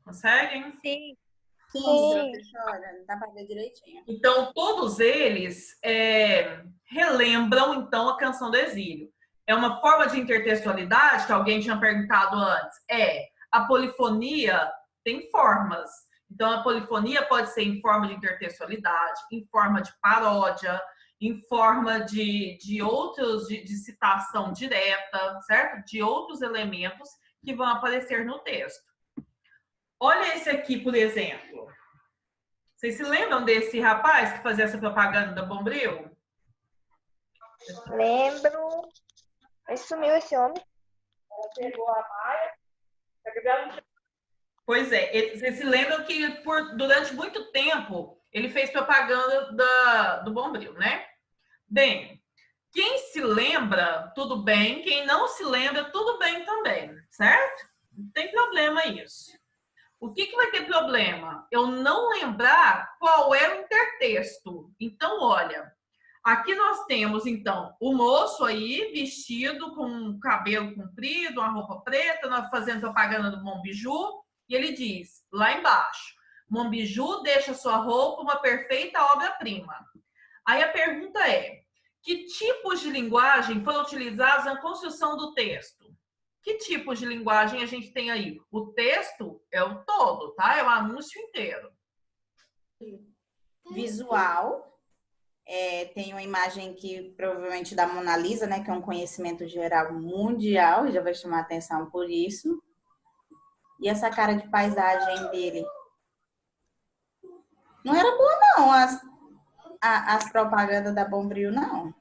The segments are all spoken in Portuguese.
Conseguem? Sim. Sim, professora, dá para ver direitinho. Então, todos eles relembram, então, a Canção do Exílio. É uma forma de intertextualidade, que alguém tinha perguntado antes. A polifonia tem formas. Então, a polifonia pode ser em forma de intertextualidade, em forma de paródia, em forma de outros, de citação direta, certo? De outros elementos que vão aparecer no texto. Olha esse aqui, por exemplo. Vocês se lembram desse rapaz que fazia essa propaganda da Bombril? Lembro. Mas sumiu esse homem. Pegou a Maia. Pois é, vocês se lembram que durante muito tempo ele fez propaganda do Bombril, né? Bem, quem se lembra, tudo bem. Quem não se lembra, tudo bem também, certo? Não tem problema isso. O que vai ter problema? Eu não lembrar qual é o intertexto. Então, olha, aqui nós temos, então, o moço aí vestido com cabelo comprido, uma roupa preta, nós fazendo propaganda do Monbiju, e ele diz, lá embaixo, Monbiju deixa sua roupa uma perfeita obra-prima. Aí a pergunta é, que tipos de linguagem foram utilizados na construção do texto? Que tipos de linguagem a gente tem aí? O texto é o todo, tá? É o anúncio inteiro. Visual. Tem uma imagem que provavelmente da Mona Lisa, né? Que é um conhecimento geral mundial, já vai chamar atenção por isso. E essa cara de paisagem dele. Não era boa, não, as propagandas da Bombril, não.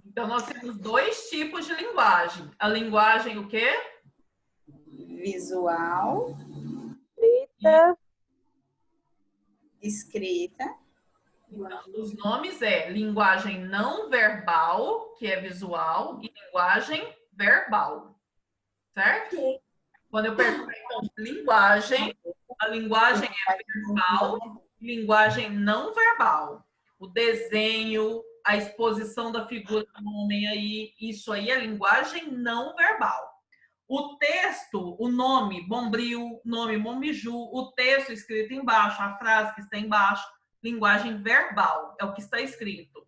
Então, nós temos dois tipos de linguagem. A linguagem o quê? Visual. Escrita. Escrita. Então, os nomes linguagem não verbal, que é visual, e linguagem verbal. Certo? Quando eu pergunto então, linguagem, a linguagem é verbal, linguagem não verbal. O desenho, a exposição da figura do homem aí, isso aí é linguagem não verbal. O texto, o nome, Bombril, nome Monbiju, o texto escrito embaixo, a frase que está embaixo, linguagem verbal, é o que está escrito.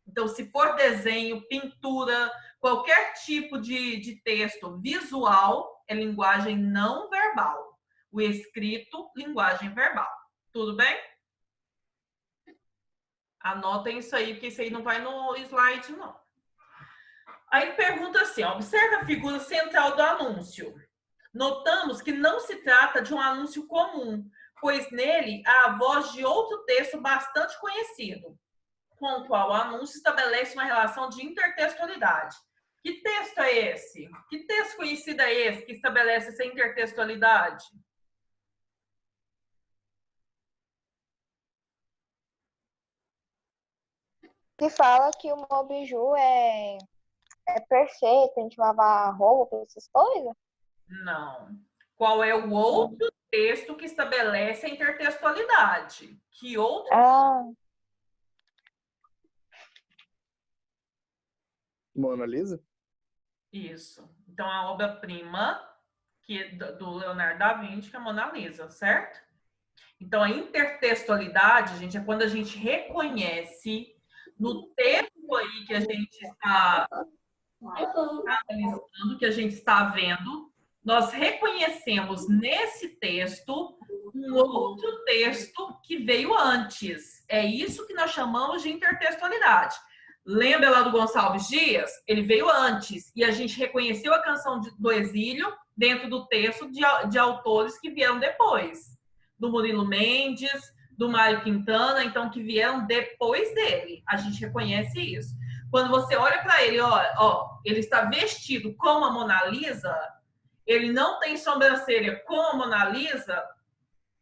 Então, se for desenho, pintura, qualquer tipo de texto visual, é linguagem não verbal. O escrito, linguagem verbal. Tudo bem? Anotem isso aí, porque isso aí não vai no slide, não. Aí pergunta assim, ó, observa a figura central do anúncio. Notamos que não se trata de um anúncio comum, pois nele há a voz de outro texto bastante conhecido, com o qual o anúncio estabelece uma relação de intertextualidade. Que texto é esse? Que texto conhecido é esse que estabelece essa intertextualidade? Que fala que o Mobiju é perfeito, a gente lavar roupa, essas coisas. Não. Qual é o outro texto que estabelece a intertextualidade? Que outro? Mona Lisa? Isso. Então, a obra-prima do Leonardo da Vinci, que é a Mona Lisa, certo? Então, a intertextualidade, gente, é quando a gente reconhece no texto aí que a gente está analisando, que a gente está vendo, nós reconhecemos nesse texto um outro texto que veio antes. É isso que nós chamamos de intertextualidade. Lembra lá do Gonçalves Dias? Ele veio antes e a gente reconheceu a Canção do Exílio dentro do texto de autores que vieram depois. Do Murilo Mendes, do Mário Quintana, então, que vieram depois dele. A gente reconhece isso. Quando você olha para ele, ó, ele está vestido como a Mona Lisa, ele não tem sobrancelha como a Mona Lisa,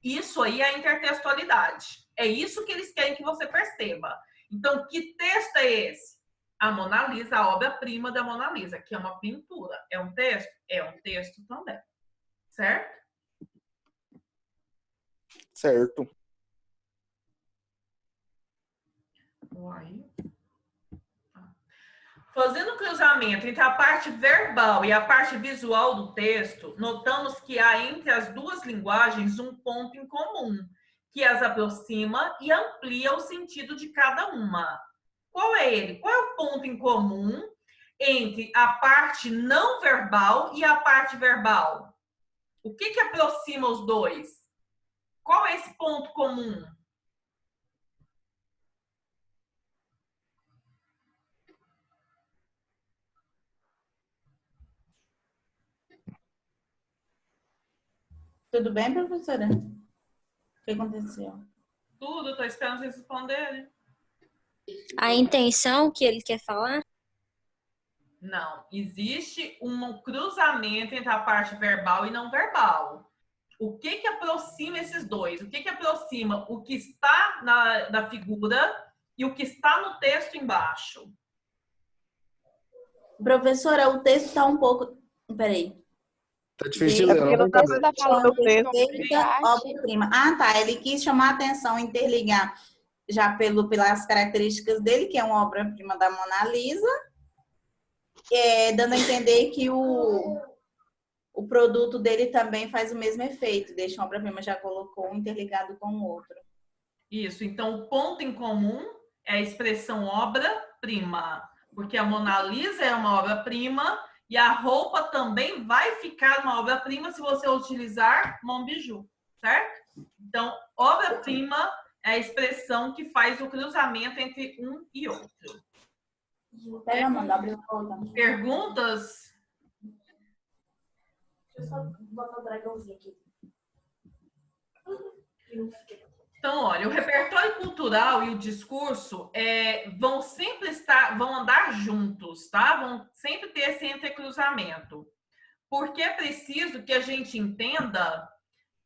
isso aí é a intertextualidade. É isso que eles querem que você perceba. Então, que texto é esse? A Mona Lisa, a obra-prima da Mona Lisa, que é uma pintura. É um texto? É um texto também. Certo? Certo. Fazendo um cruzamento entre a parte verbal e a parte visual do texto, notamos que há entre as duas linguagens um ponto em comum, que as aproxima e amplia o sentido de cada uma. Qual é ele? Qual é o ponto em comum entre a parte não verbal e a parte verbal? O que aproxima os dois? Qual é esse ponto comum? Tudo bem, professora? O que aconteceu? Tudo, estou esperando vocês responderem. A intenção que ele quer falar? Não, existe um cruzamento entre a parte verbal e não verbal. O que aproxima esses dois? O que aproxima o que está na figura e o que está no texto embaixo? Professora, o texto está um pouco... Peraí. Tá difícil de É ler, porque não no tá texto entendendo. tá falando Perfeita obra-prima. Ah, tá. Ele quis chamar a atenção, interligar já pelas características dele, que é uma obra-prima da Mona Lisa, dando a entender que o produto dele também faz o mesmo efeito. Deixa uma obra-prima, já colocou um interligado com o outro. Isso, então o ponto em comum é a expressão obra-prima, porque a Mona Lisa é uma obra-prima e a roupa também vai ficar uma obra-prima se você utilizar Monbijou, certo? Então, obra-prima é a expressão que faz o cruzamento entre um e outro. Pega a mão, abre a outra. Perguntas? Deixa eu só botar o dragãozinho aqui. Então, olha, o repertório cultural e o discurso vão andar juntos, tá? Vão sempre ter esse entrecruzamento. Porque é preciso que a gente entenda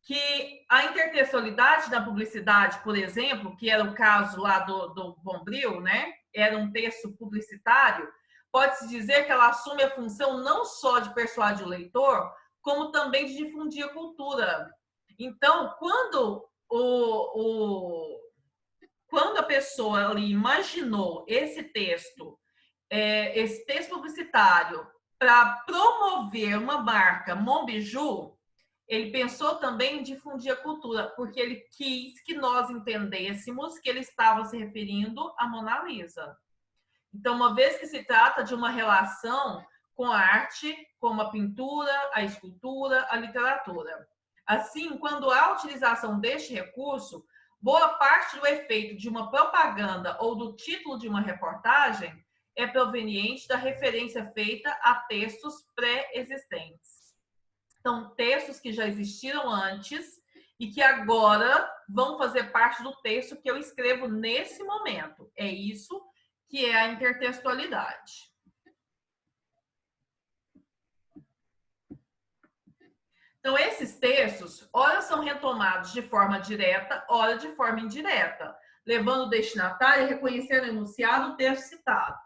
que a intertextualidade da publicidade, por exemplo, que era o caso lá do Bombril, né? Era um texto publicitário, pode-se dizer que ela assume a função não só de persuadir o leitor, como também de difundir a cultura. Então, quando a pessoa ali imaginou esse texto publicitário para promover uma marca Monbijou, ele pensou também em difundir a cultura, porque ele quis que nós entendêssemos que ele estava se referindo à Mona Lisa. Então, uma vez que se trata de uma relação com a arte, como a pintura, a escultura, a literatura. Assim, quando há a utilização deste recurso, boa parte do efeito de uma propaganda ou do título de uma reportagem é proveniente da referência feita a textos pré-existentes. Então, textos que já existiram antes e que agora vão fazer parte do texto que eu escrevo nesse momento. É isso que é a intertextualidade. Então, esses textos, ora são retomados de forma direta, ora de forma indireta, levando o destinatário a reconhecer no enunciado o texto citado.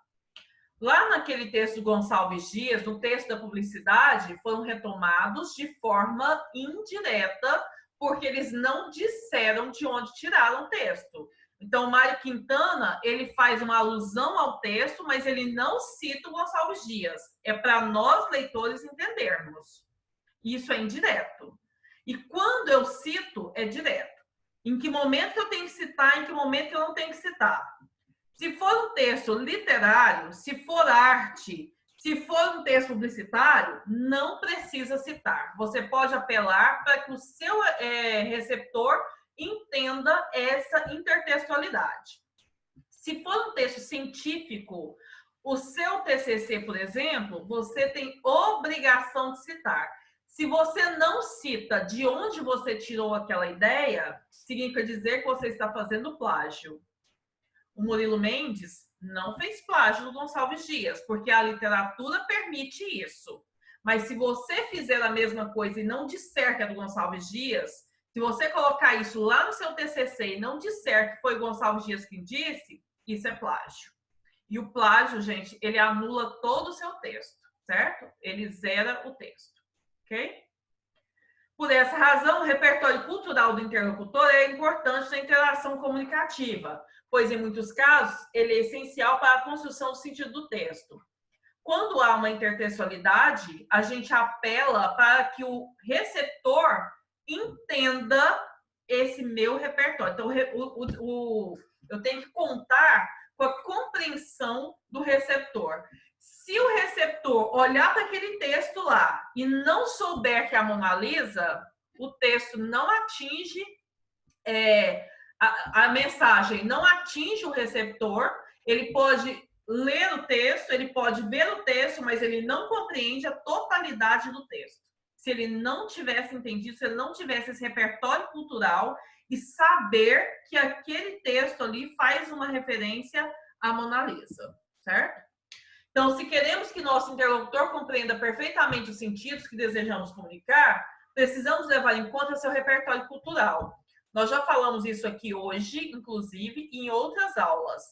Lá naquele texto do Gonçalves Dias, no texto da publicidade, foram retomados de forma indireta, porque eles não disseram de onde tiraram o texto. Então, o Mário Quintana, ele faz uma alusão ao texto, mas ele não cita o Gonçalves Dias. É para nós, leitores, entendermos. Isso é indireto. E quando eu cito, é direto. Em que momento que eu tenho que citar, em que momento que eu não tenho que citar. Se for um texto literário, se for arte, se for um texto publicitário, não precisa citar. Você pode apelar para que o seu receptor entenda essa intertextualidade. Se for um texto científico, o seu TCC, por exemplo, você tem obrigação de citar. Se você não cita de onde você tirou aquela ideia, significa dizer que você está fazendo plágio. O Murilo Mendes não fez plágio do Gonçalves Dias, porque a literatura permite isso. Mas se você fizer a mesma coisa e não disser que é do Gonçalves Dias, se você colocar isso lá no seu TCC e não disser que foi o Gonçalves Dias quem disse, isso é plágio. E o plágio, gente, ele anula todo o seu texto, certo? Ele zera o texto. Ok? Por essa razão, o repertório cultural do interlocutor é importante na interação comunicativa, pois, em muitos casos, ele é essencial para a construção do sentido do texto. quando há uma intertextualidade, a gente apela para que o receptor entenda esse meu repertório. Então, eu tenho que contar com a compreensão do receptor. Se o receptor olhar para aquele texto lá e não souber que é a Mona Lisa, o texto não atinge, a mensagem não atinge o receptor, ele pode ler o texto, ele pode ver o texto, mas ele não compreende a totalidade do texto. Se ele não tivesse entendido, se ele não tivesse esse repertório cultural e saber que aquele texto ali faz uma referência à Mona Lisa, certo? Então, se queremos que nosso interlocutor compreenda perfeitamente os sentidos que desejamos comunicar, precisamos levar em conta seu repertório cultural. Nós já falamos isso aqui hoje, inclusive, em outras aulas.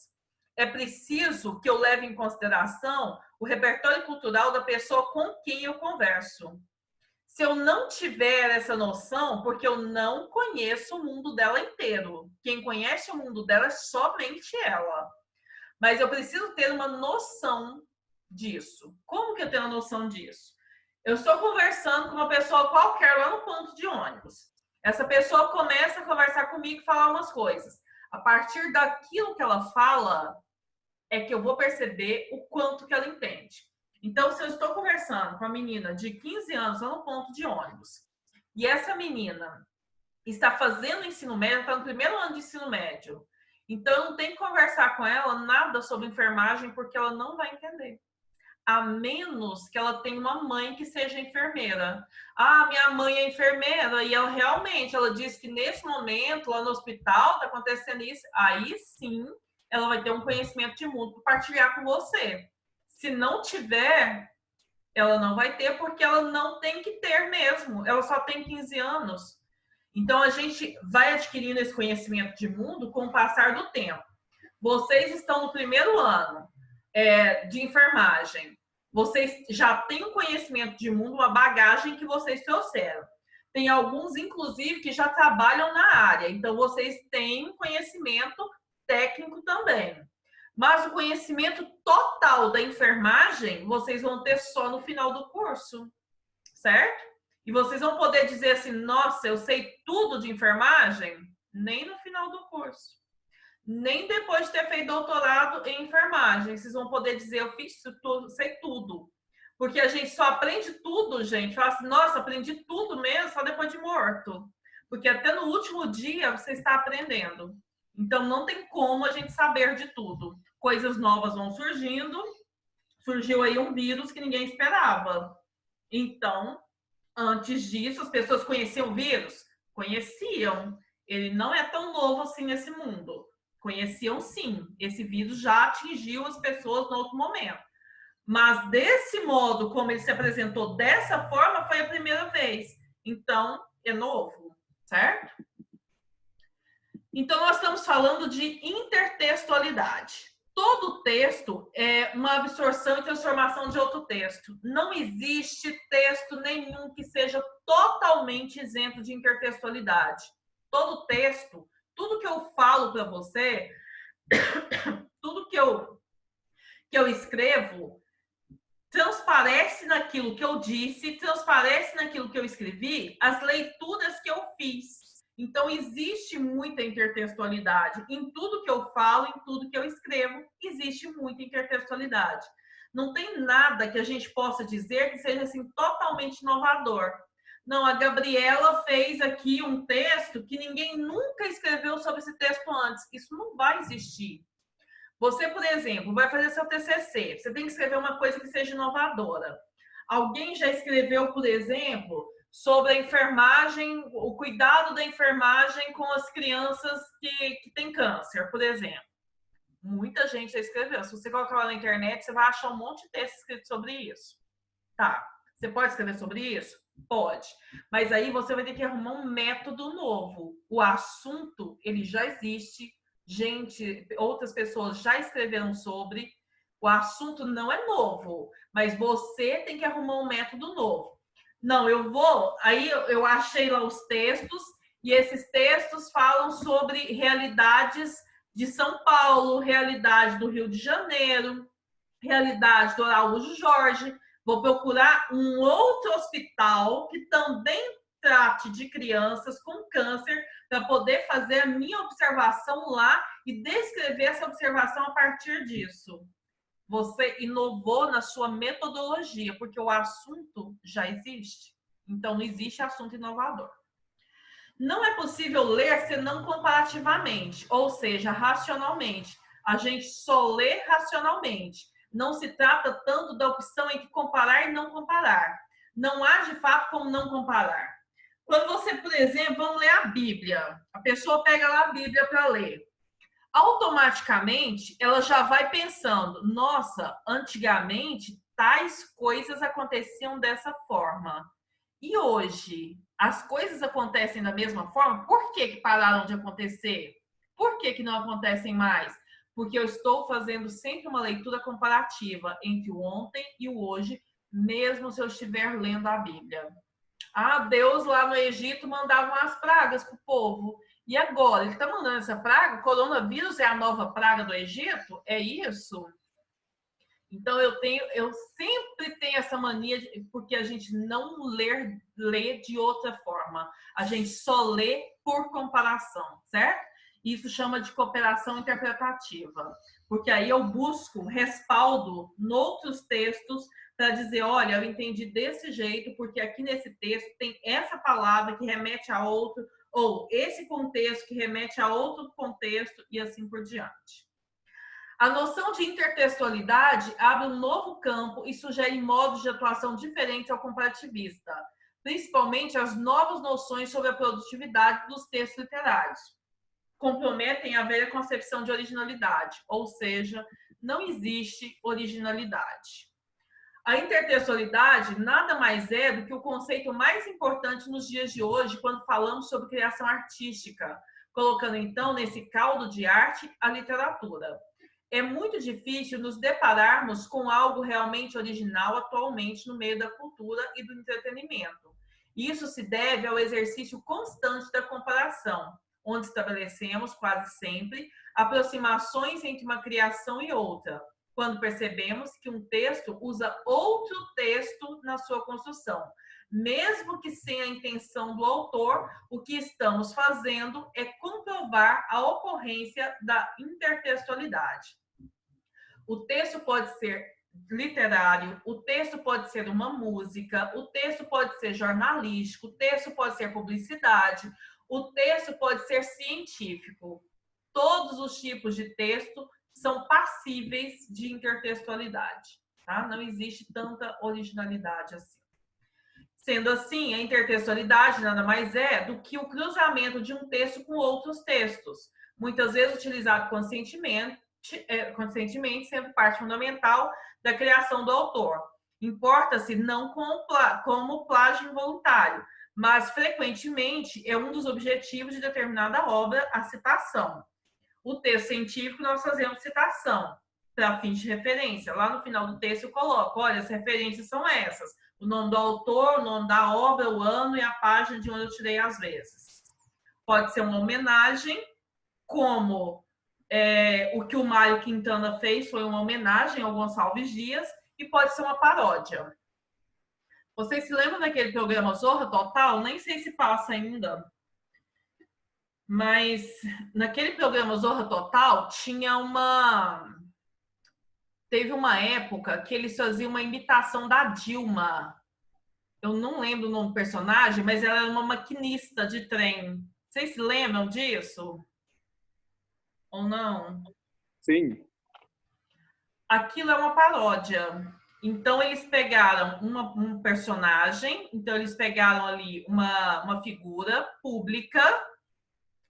É preciso que eu leve em consideração o repertório cultural da pessoa com quem eu converso. Se eu não tiver essa noção, porque eu não conheço o mundo dela inteiro. Quem conhece o mundo dela é somente ela. Mas eu preciso ter uma noção disso. Como que eu tenho a noção disso? Eu estou conversando com uma pessoa qualquer lá no ponto de ônibus. Essa pessoa começa a conversar comigo e falar umas coisas. A partir daquilo que ela fala, é que eu vou perceber o quanto que ela entende. Então, se eu estou conversando com uma menina de 15 anos lá no ponto de ônibus, e essa menina está fazendo ensino médio, está no primeiro ano de ensino médio, então eu não tenho que conversar com ela nada sobre enfermagem, porque ela não vai entender. A menos que ela tenha uma mãe que seja enfermeira. Ah, minha mãe é enfermeira e ela realmente, ela diz que nesse momento, lá no hospital, está acontecendo isso. Aí sim, ela vai ter um conhecimento de mundo para compartilhar com você. Se não tiver, ela não vai ter, porque ela não tem que ter mesmo. Ela só tem 15 anos. Então, a gente vai adquirindo esse conhecimento de mundo com o passar do tempo. Vocês estão no primeiro ano de enfermagem. Vocês já têm um conhecimento de mundo, uma bagagem que vocês trouxeram. Tem alguns, inclusive, que já trabalham na área. Então, vocês têm um conhecimento técnico também. Mas o conhecimento total da enfermagem, vocês vão ter só no final do curso, certo? E vocês vão poder dizer assim, nossa, eu sei tudo de enfermagem? Nem no final do curso. Nem depois de ter feito doutorado em enfermagem. Vocês vão poder dizer, eu fiz tudo, sei tudo. Porque a gente só aprende tudo, gente. Fala assim, nossa, aprendi tudo mesmo só depois de morto. Porque até no último dia você está aprendendo. Então, não tem como a gente saber de tudo. Coisas novas vão surgindo. Surgiu aí um vírus que ninguém esperava. Então, antes disso, as pessoas conheciam o vírus? Conheciam. Ele não é tão novo assim nesse mundo. Conheciam sim. Esse vírus já atingiu as pessoas no outro momento. Mas desse modo, como ele se apresentou dessa forma, foi a primeira vez. Então, é novo, certo? Então, nós estamos falando de intertextualidade. Todo texto é uma absorção e transformação de outro texto. Não existe texto nenhum que seja totalmente isento de intertextualidade. Todo texto, tudo que eu falo para você, tudo que eu escrevo, transparece naquilo que eu disse, transparece naquilo que eu escrevi, as leituras que eu fiz. Então, existe muita intertextualidade. Em tudo que eu falo, em tudo que eu escrevo, existe muita intertextualidade. Não tem nada que a gente possa dizer que seja assim, totalmente inovador. Não, a Gabriela fez aqui um texto que ninguém nunca escreveu sobre esse texto antes. Isso não vai existir. Você, por exemplo, vai fazer seu TCC. Você tem que escrever uma coisa que seja inovadora. Alguém já escreveu, por exemplo, sobre a enfermagem, o cuidado da enfermagem com as crianças que têm câncer, por exemplo. Muita gente já escreveu. Se você colocar lá na internet, você vai achar um monte de texto escrito sobre isso. Tá. Você pode escrever sobre isso? Pode. Mas aí você vai ter que arrumar um método novo. O assunto, ele já existe. Gente, outras pessoas já escreveram sobre. O assunto não é novo, mas você tem que arrumar um método novo. Não, aí eu achei lá os textos, e esses textos falam sobre realidades de São Paulo, realidade do Rio de Janeiro. realidade do Araújo Jorge, vou procurar um outro hospital que também trate de crianças com câncer para poder fazer a minha observação lá e descrever essa observação a partir disso. Você inovou na sua metodologia, porque o assunto já existe. Então, não existe assunto inovador. Não é possível ler senão comparativamente, ou seja, racionalmente. A gente só lê racionalmente. Não se trata tanto da opção entre comparar e não comparar. Não há, de fato, como não comparar. Quando você, por exemplo, vamos ler a Bíblia. A pessoa pega lá a Bíblia para ler. Automaticamente, ela já vai pensando, nossa, antigamente, tais coisas aconteciam dessa forma. E hoje, as coisas acontecem da mesma forma? Por que que pararam de acontecer? Por que que não acontecem mais? Porque eu estou fazendo sempre uma leitura comparativa entre o ontem e o hoje, mesmo se eu estiver lendo a Bíblia. Ah, Deus lá no Egito mandava umas pragas para o povo. E agora? Ele está mandando essa praga? O coronavírus é a nova praga do Egito? É isso? Então, eu sempre tenho essa mania, porque a gente não lê de outra forma. A gente só lê por comparação, certo? Isso chama de cooperação interpretativa. Porque aí eu busco respaldo noutros textos para dizer, olha, eu entendi desse jeito, porque aqui nesse texto tem essa palavra que remete a outro, ou esse contexto que remete a outro contexto, e assim por diante. A noção de intertextualidade abre um novo campo e sugere modos de atuação diferentes ao comparativista, principalmente as novas noções sobre a produtividade dos textos literários. Comprometem a velha concepção de originalidade, ou seja, não existe originalidade. A intertextualidade nada mais é do que o conceito mais importante nos dias de hoje quando falamos sobre criação artística, colocando então nesse caldo de arte a literatura. É muito difícil nos depararmos com algo realmente original atualmente no meio da cultura e do entretenimento. Isso se deve ao exercício constante da comparação, onde estabelecemos quase sempre aproximações entre uma criação e outra, quando percebemos que um texto usa outro texto na sua construção. Mesmo que sem a intenção do autor, o que estamos fazendo é comprovar a ocorrência da intertextualidade. O texto pode ser literário, o texto pode ser uma música, o texto pode ser jornalístico, o texto pode ser publicidade, o texto pode ser científico. Todos os tipos de texto são passíveis de intertextualidade, tá? Não existe tanta originalidade assim. Sendo assim, a intertextualidade nada mais é do que o cruzamento de um texto com outros textos, muitas vezes utilizado conscientemente, sendo parte fundamental da criação do autor. Importa-se não como plágio involuntário, mas frequentemente é um dos objetivos de determinada obra a citação. O texto científico nós fazemos citação para fins de referência. Lá no final do texto eu coloco, olha, as referências são essas. O nome do autor, o nome da obra, o ano e a página de onde eu tirei às vezes. Pode ser uma homenagem, como o que o Mário Quintana fez foi uma homenagem ao Gonçalves Dias, e pode ser uma paródia. Vocês se lembram daquele programa Zorra Total? Nem sei se passa ainda. Mas naquele programa Zorra Total teve uma época que eles faziam uma imitação da Dilma. Eu não lembro o nome do personagem, mas ela era uma maquinista de trem. Vocês se lembram disso? Ou não? Sim. Aquilo é uma paródia. Então, eles pegaram um personagem, então eles pegaram ali uma figura pública.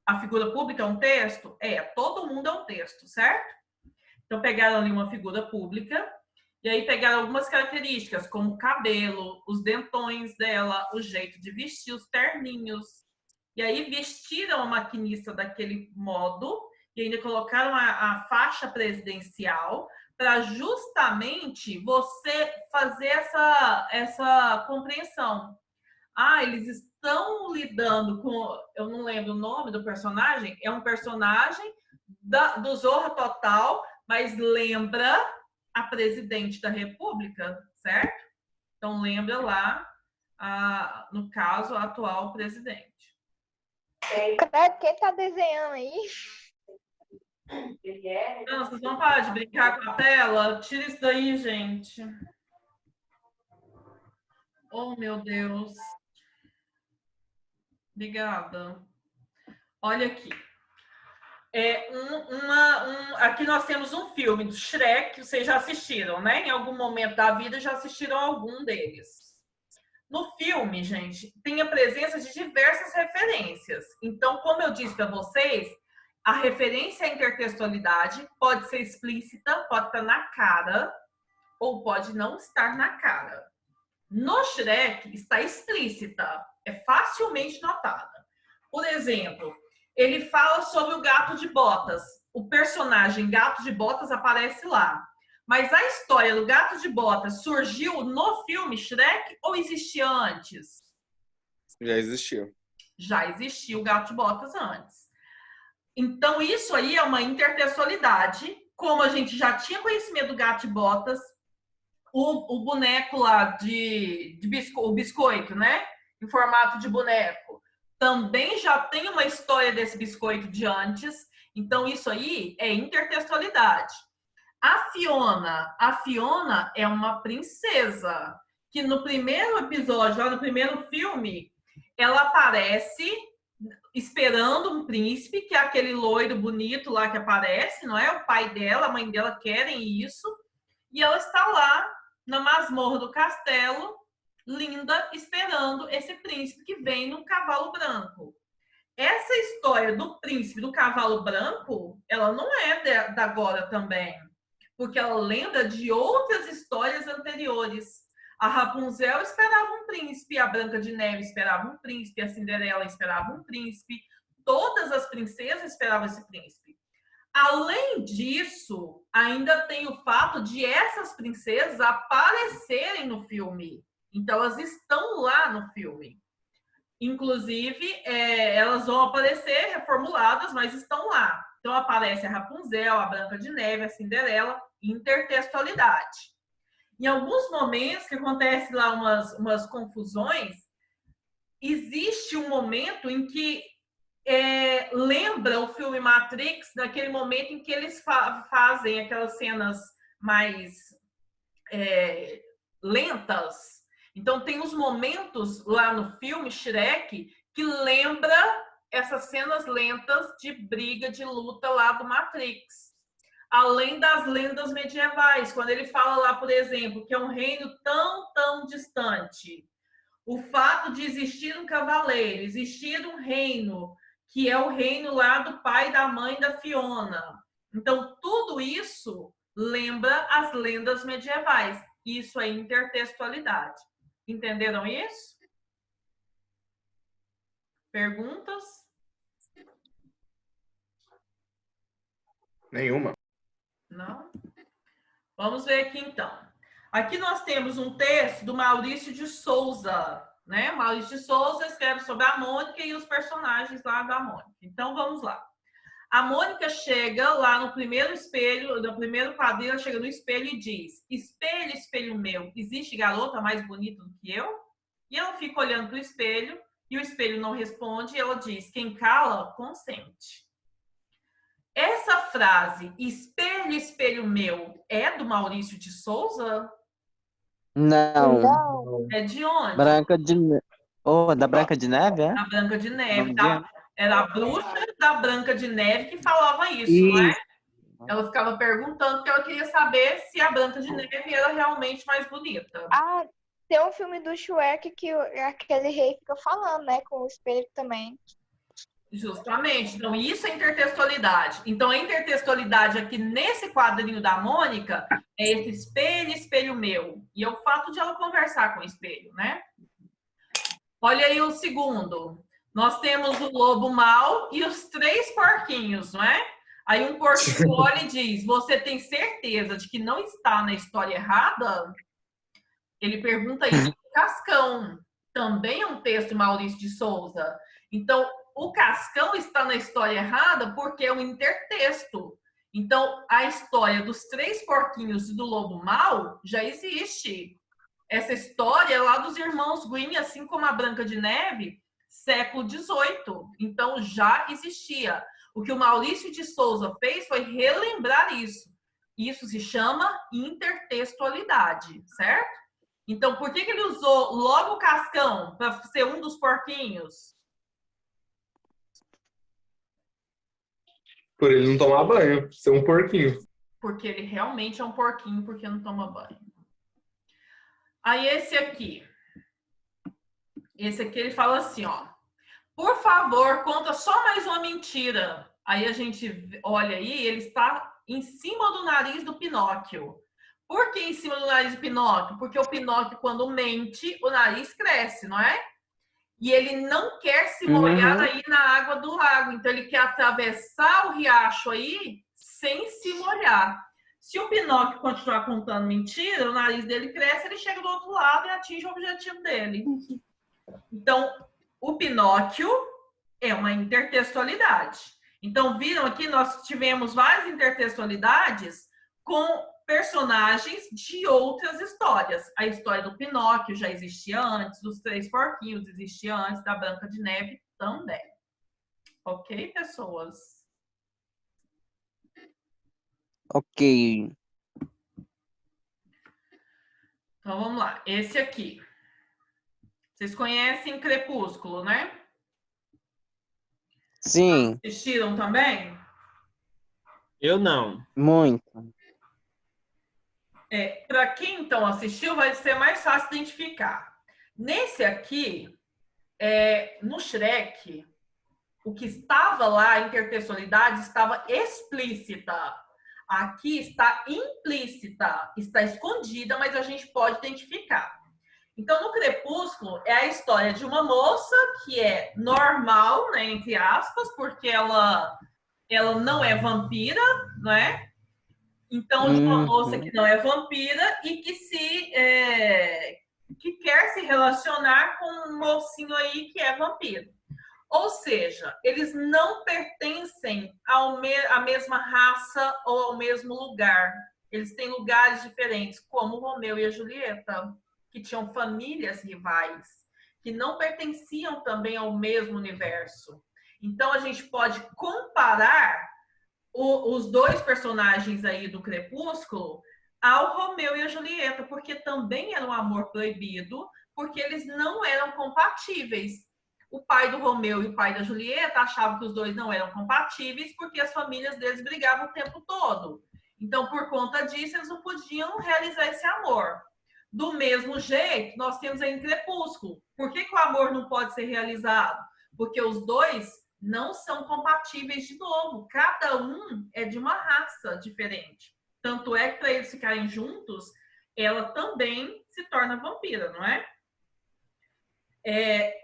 A figura pública é um texto? Todo mundo é um texto, certo? Então, pegaram ali uma figura pública, e aí pegaram algumas características, como o cabelo, os dentões dela, o jeito de vestir, os terninhos. E aí vestiram a maquinista daquele modo, e ainda colocaram a faixa presidencial, para justamente você fazer essa compreensão. Eles estão lidando com... Eu não lembro o nome do personagem. É um personagem do Zorra Total, mas lembra a presidente da República, certo? Então, lembra lá, no caso, a atual presidente. Credo, quem tá desenhando aí? Não, vocês vão parar de brincar com a tela? Tira isso daí, gente. Oh, meu Deus. Obrigada. Olha aqui. Aqui nós temos um filme do Shrek, que vocês já assistiram, né? Em algum momento da vida já assistiram algum deles. No filme, gente, tem a presença de diversas referências. Então, como eu disse para vocês, a referência à intertextualidade pode ser explícita, pode estar na cara, ou pode não estar na cara. No Shrek, está explícita, é facilmente notada. Por exemplo, ele fala sobre o Gato de Botas. O personagem Gato de Botas aparece lá. Mas a história do Gato de Botas surgiu no filme Shrek ou existia antes? Já existia. Já existia o Gato de Botas antes. Então, isso aí é uma intertextualidade. Como a gente já tinha conhecimento do Gato de Botas, o boneco lá o biscoito, né? Em formato de boneco. Também já tem uma história desse biscoito de antes. Então, isso aí é intertextualidade. A Fiona é uma princesa que no primeiro episódio, lá no primeiro filme, ela aparece esperando um príncipe, que é aquele loiro bonito lá que aparece, não é? O pai dela, a mãe dela querem isso. E ela está lá na masmorra do castelo, linda, esperando esse príncipe que vem no cavalo branco. Essa história do príncipe do cavalo branco, ela não é da agora também, porque ela lembra de outras histórias anteriores. A Rapunzel esperava um príncipe, a Branca de Neve esperava um príncipe, a Cinderela esperava um príncipe, todas as princesas esperavam esse príncipe. Além disso, ainda tem o fato de essas princesas aparecerem no filme. Então, elas estão lá no filme. Inclusive, elas vão aparecer reformuladas, mas estão lá. Então, aparece a Rapunzel, a Branca de Neve, a Cinderela, intertextualidade. Em alguns momentos que acontece lá umas confusões, existe um momento em que lembra o filme Matrix, daquele momento em que eles fazem aquelas cenas mais lentas. Então, tem os momentos lá no filme Shrek que lembra essas cenas lentas de briga, de luta lá do Matrix. Além das lendas medievais, quando ele fala lá, por exemplo, que é um reino tão, tão distante. O fato de existir um cavaleiro, existir um reino, que é o reino lá do pai e da mãe da Fiona. Então, tudo isso lembra as lendas medievais. Isso é intertextualidade. Entenderam isso? Perguntas? Nenhuma. Não? Vamos ver aqui, então. Aqui nós temos um texto do Maurício de Souza, né? Maurício de Souza escreve sobre a Mônica e os personagens lá da Mônica. Então, vamos lá. A Mônica chega lá no primeiro espelho, no primeiro quadrinho, ela chega no espelho e diz: espelho, espelho meu, existe garota mais bonita do que eu? E ela fica olhando para o espelho e o espelho não responde e ela diz: quem cala, consente. Essa frase, espelho, espelho meu, é do Maurício de Souza? Não. Não. É de onde? Branca de Neve. Oh, da Branca de Neve, é? Da Branca de Neve. Nome Era a bruxa da Branca de Neve que falava isso, não é? Ela ficava perguntando porque ela queria saber se a Branca de Neve era realmente mais bonita. Ah, tem um filme do Shrek que aquele rei fica falando, né? Com o espelho também. Justamente. Então, isso é intertextualidade. Então, a intertextualidade aqui nesse quadrinho da Mônica é esse espelho, espelho meu. E é o fato de ela conversar com o espelho, né? Olha aí o segundo. Nós temos o lobo mau e os 3 porquinhos, não é? Aí um porquinho olha e diz: você tem certeza de que não está na história errada? Ele pergunta isso pro Cascão. Também é um texto de Maurício de Souza. Então, o Cascão está na história errada porque é um intertexto. Então, a história dos 3 porquinhos e do lobo mau já existe. Essa história é lá dos irmãos Grimm, assim como a Branca de Neve, século XVIII. Então, já existia. O que o Maurício de Souza fez foi relembrar isso. Isso se chama intertextualidade, certo? Então, por que ele usou logo o Cascão para ser um dos porquinhos? Por ele não tomar banho, ser um porquinho. Porque ele realmente é um porquinho, porque não toma banho. Aí esse aqui ele fala assim, ó. Por favor, conta só mais uma mentira. Aí a gente olha aí, ele está em cima do nariz do Pinóquio. Por que em cima do nariz do Pinóquio? Porque o Pinóquio, quando mente, o nariz cresce, não é? E ele não quer se molhar aí na água do lago. Então, ele quer atravessar o riacho aí sem se molhar. Se o Pinóquio continuar contando mentira, o nariz dele cresce, ele chega do outro lado e atinge o objetivo dele. Então, o Pinóquio é uma intertextualidade. Então, viram aqui, nós tivemos várias intertextualidades com personagens de outras histórias. A história do Pinóquio já existia antes, dos 3 porquinhos existia antes, da Branca de Neve também. Ok, pessoas? Ok. Então, vamos lá. Esse aqui. Vocês conhecem Crepúsculo, né? Sim, Assistiram também? Eu não. muito. Para quem então assistiu, vai ser mais fácil identificar. Nesse aqui, no Shrek, o que estava lá, a intertextualidade, estava explícita. Aqui está implícita, está escondida, mas a gente pode identificar. Então, no Crepúsculo, é a história de uma moça que é normal, né, entre aspas, porque ela não é vampira, não é? Então, de uma moça que não é vampira e que quer se relacionar com um mocinho aí que é vampiro. Ou seja, eles não pertencem à mesma raça ou ao mesmo lugar. Eles têm lugares diferentes, como Romeu e a Julieta, que tinham famílias rivais, que não pertenciam também ao mesmo universo. Então, a gente pode comparar os 2 personagens aí do Crepúsculo ao Romeu e a Julieta, porque também era um amor proibido, porque eles não eram compatíveis. O pai do Romeu e o pai da Julieta achavam que os 2 não eram compatíveis, porque as famílias deles brigavam o tempo todo. Então, por conta disso, eles não podiam realizar esse amor. Do mesmo jeito, nós temos aí em Crepúsculo. Por que o amor não pode ser realizado? Porque os 2 não são compatíveis de novo. Cada um é de uma raça diferente. Tanto é que para eles ficarem juntos, ela também se torna vampira, não é?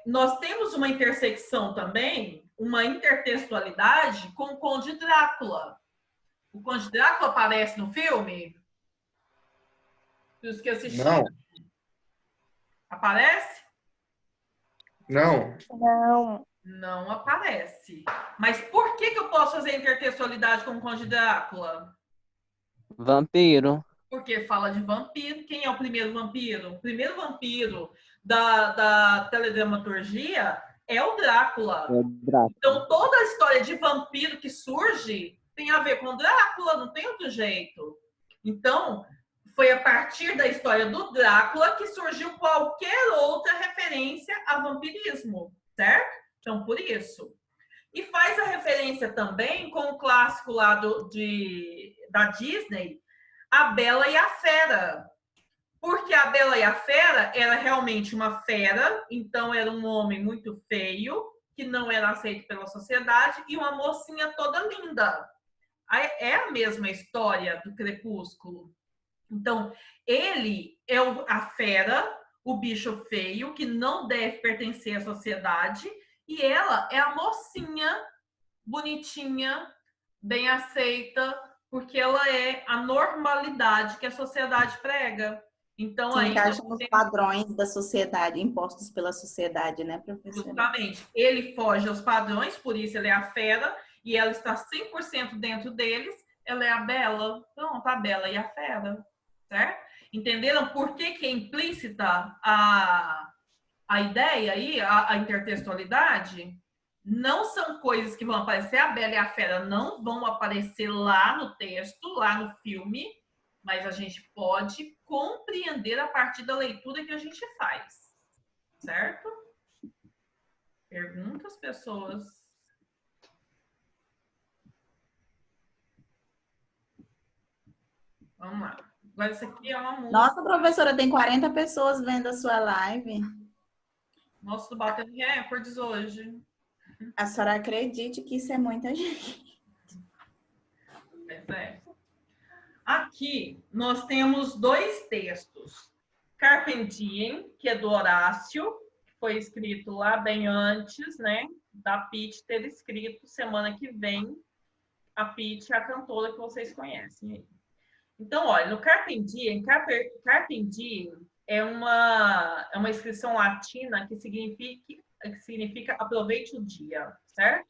Nós temos uma intersecção também, uma intertextualidade com o Conde Drácula. O Conde Drácula aparece no filme? Os que assistiram. Não. Aparece? Não. Não. Não aparece. Mas por que eu posso fazer intertextualidade com o Conde Drácula? Vampiro. Porque fala de vampiro. Quem é o primeiro vampiro? O primeiro vampiro da teledramaturgia é o Drácula. Então, toda a história de vampiro que surge tem a ver com Drácula, não tem outro jeito. Então, foi a partir da história do Drácula que surgiu qualquer outra referência a vampirismo, certo? Então, por isso. E faz a referência também com o clássico lá da Disney, A Bela e a Fera. Porque a Bela e a Fera era realmente uma fera, então era um homem muito feio, que não era aceito pela sociedade, e uma mocinha toda linda. É a mesma história do Crepúsculo. Então, ele é a fera, o bicho feio, que não deve pertencer à sociedade, e ela é a mocinha bonitinha, bem aceita, porque ela é a normalidade que a sociedade prega. Então, que encaixa nos padrões da sociedade, impostos pela sociedade, né, professora? Justamente. Ele foge aos padrões, por isso ele é a fera, e ela está 100% dentro deles, Ela é a Bela. Pronto, a Bela e a Fera. Certo? Entenderam por que é implícita a ideia aí, a intertextualidade? Não são coisas que vão aparecer. A Bela e a Fera não vão aparecer lá no texto, lá no filme, mas a gente pode compreender a partir da leitura que a gente faz. Certo? Perguntas, pessoas? Vamos lá. Agora, isso aqui é uma música. Nossa, professora, tem 40 pessoas vendo a sua live. Nossa, tô batendo recordes hoje. A senhora acredite que isso é muita gente. Pois é. Aqui, nós temos dois textos. Carpe Diem, que é do Horácio, que foi escrito lá bem antes, né? Da Pitty ter escrito semana que vem. A Pitty é a cantora que vocês conhecem aí. Então, olha, no Carpe Diem é uma inscrição latina que significa aproveite o dia, certo?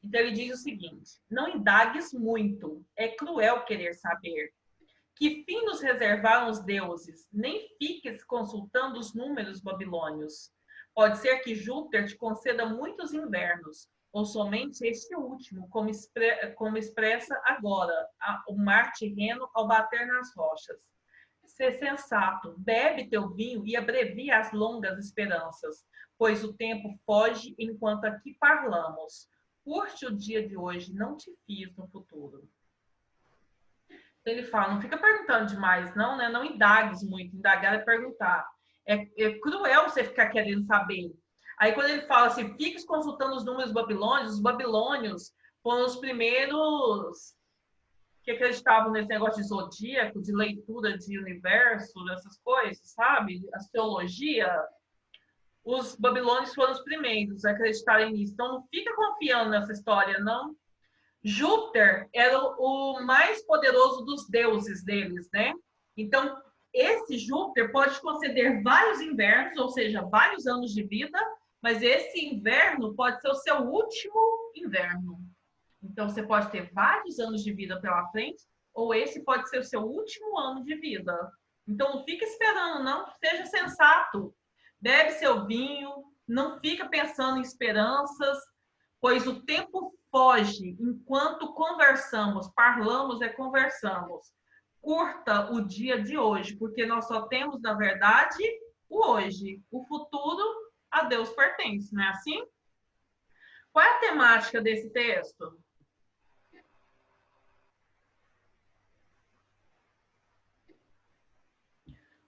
Então, ele diz o seguinte: não indagues muito, é cruel querer saber. Que fim nos reservaram os deuses? Nem fiques consultando os números babilônios. Pode ser que Júpiter te conceda muitos invernos, ou somente este último, como expressa agora o mar tirreno ao bater nas rochas. Ser sensato, bebe teu vinho e abrevia as longas esperanças, pois o tempo foge enquanto aqui parlamos. Curte o dia de hoje, não te fies no futuro. Ele fala, não fica perguntando demais, não, né? Não indagues muito, indagar é perguntar. É cruel você ficar querendo saber. Aí quando ele fala assim, fiques consultando os números babilônios, os babilônios foram os primeiros que acreditavam nesse negócio de zodíaco, de leitura de universo, dessas coisas, sabe? Astrologia. Os babilônios foram os primeiros a acreditarem nisso. Então não fica confiando nessa história, não. Júpiter era o mais poderoso dos deuses deles, né? Então, esse Júpiter pode conceder vários invernos, ou seja, vários anos de vida, mas esse inverno pode ser o seu último inverno. Então, você pode ter vários anos de vida pela frente, ou esse pode ser o seu último ano de vida. Então, não fica esperando, não. Seja sensato. Bebe seu vinho, não fica pensando em esperanças, pois o tempo foge enquanto conversamos. Parlamos é conversamos. Curta o dia de hoje, porque nós só temos, na verdade, o hoje. O futuro a Deus pertence, não é assim? Qual é a temática desse texto?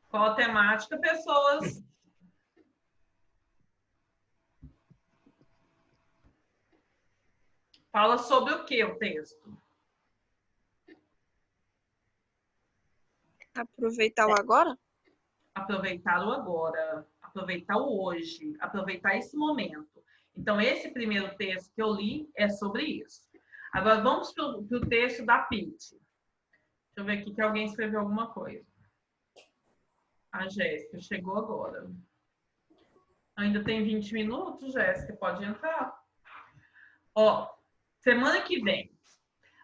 Qual a temática, pessoas? Fala sobre o que o texto? Aproveitar o agora? Aproveitar o agora, aproveitar o hoje, aproveitar esse momento. Então, esse primeiro texto que eu li é sobre isso. Agora, vamos para o texto da Pitty. Deixa eu ver aqui que alguém escreveu alguma coisa. A Jéssica chegou agora. Ainda tem 20 minutos, Jéssica, pode entrar. Ó, semana que vem.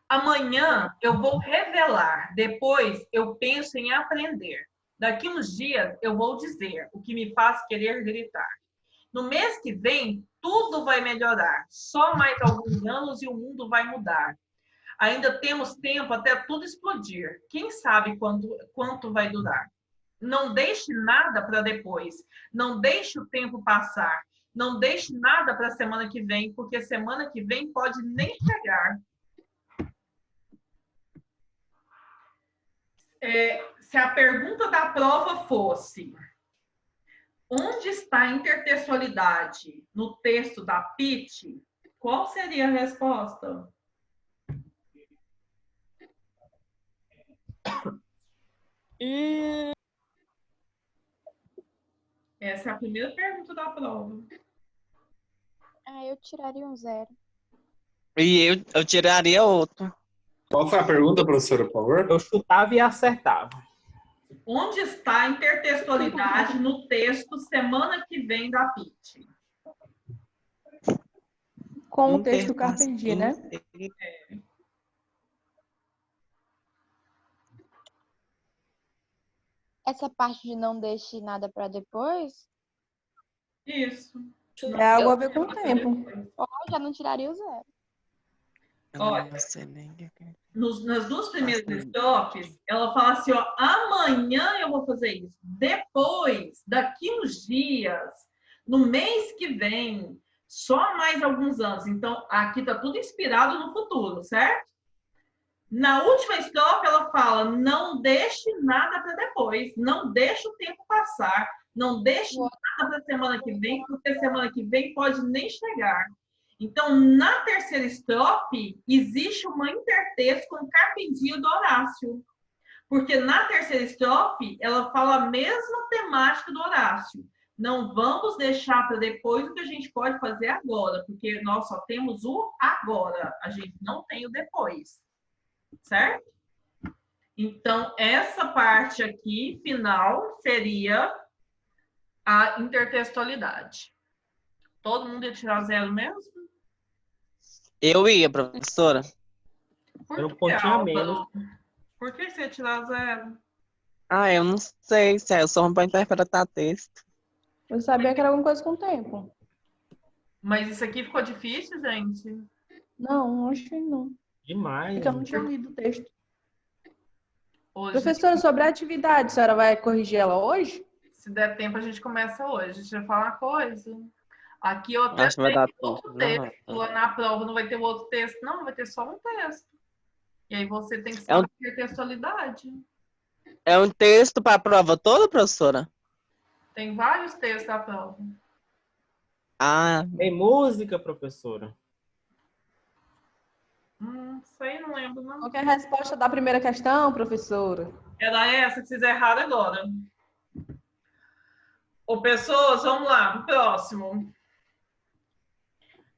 Amanhã eu vou revelar, depois eu penso em aprender. Daqui uns dias eu vou dizer o que me faz querer gritar. No mês que vem, tudo vai melhorar. Só mais alguns anos e o mundo vai mudar. Ainda temos tempo até tudo explodir. Quem sabe quanto vai durar? Não deixe nada para depois. Não deixe o tempo passar. Não deixe nada para a semana que vem, porque semana que vem pode nem chegar. Se a pergunta da prova fosse onde está a intertextualidade no texto da Pitty, qual seria a resposta? Essa é a primeira pergunta da prova. Eu tiraria um 0. E eu tiraria outro. Qual foi a pergunta, professora, por favor? Eu chutava e acertava. Onde está a intertextualidade no texto semana que vem da Pitty? Com o texto Carpe Diem, né? Essa parte de não deixe nada para depois, Isso. É algo a ver com o tempo. ó, já não tiraria o zero. Olha, Não sei nem o que é. nas duas primeiras estrofes, ela fala assim, ó, amanhã eu vou fazer isso. Depois, daqui uns dias, no mês que vem, só mais alguns anos. Então, aqui tá tudo inspirado no futuro, certo? Na última estrofe, ela fala, não deixe nada para depois, não deixe o tempo passar, não deixe nada para semana que vem, porque semana que vem pode nem chegar. Então, na terceira estrofe, existe uma intertexto com Carpintinho do Horácio. Porque na terceira estrofe, ela fala a mesma temática do Horácio. Não vamos deixar para depois o que a gente pode fazer agora, porque nós só temos o agora, a gente não tem o depois. Certo? Então, essa parte aqui, final, seria a intertextualidade. Todo mundo ia tirar zero mesmo? Eu ia, professora. Por Era um que, pontinho a Álvaro? menos. Por que você ia tirar zero? Ah, eu não sei se eu sou ruim pra interpretar texto. Eu sabia que era alguma coisa com o tempo. Mas isso aqui ficou difícil, gente? Não, acho que não. Demais. É que eu não tinha lido o texto. Hoje, Professora, sobre a atividade, a senhora vai corrigir ela hoje? se der tempo, a gente começa hoje. Deixa eu falar uma coisa. Aqui eu até Acho que vai tenho dar outro tempo. texto. Não. Lá na prova não vai ter outro texto, não, vai ter só um texto. E aí você tem que É um- saber a intertextualidade. É um texto para a prova toda, professora? Tem vários textos da prova. Ah, Tem música, professora? Isso aí não lembro, não. Qual que é a resposta da primeira questão, professora? Era essa que vocês erraram agora. Ô, pessoas, vamos lá, pro próximo.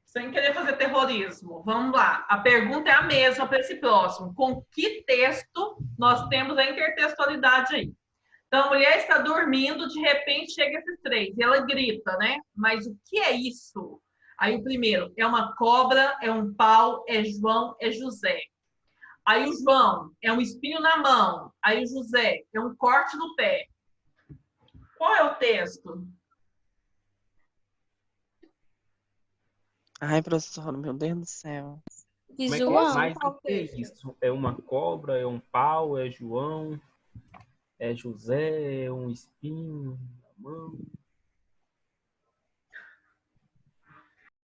Sem querer fazer terrorismo. Vamos lá. A pergunta é a mesma para esse próximo. Com que texto nós temos a intertextualidade aí? Então, a mulher está dormindo, de repente chega esses três. E ela grita, né? Mas o que é isso? Aí o primeiro, é uma cobra, é um pau, é João, é José. Aí o João, é um espinho na mão. Aí o José, é um corte no pé. Qual é o texto? ai, professora, meu Deus do céu. Como é que é? Visual. Mas o que é isso? É uma cobra, é um pau, é João, é José, é um espinho na mão.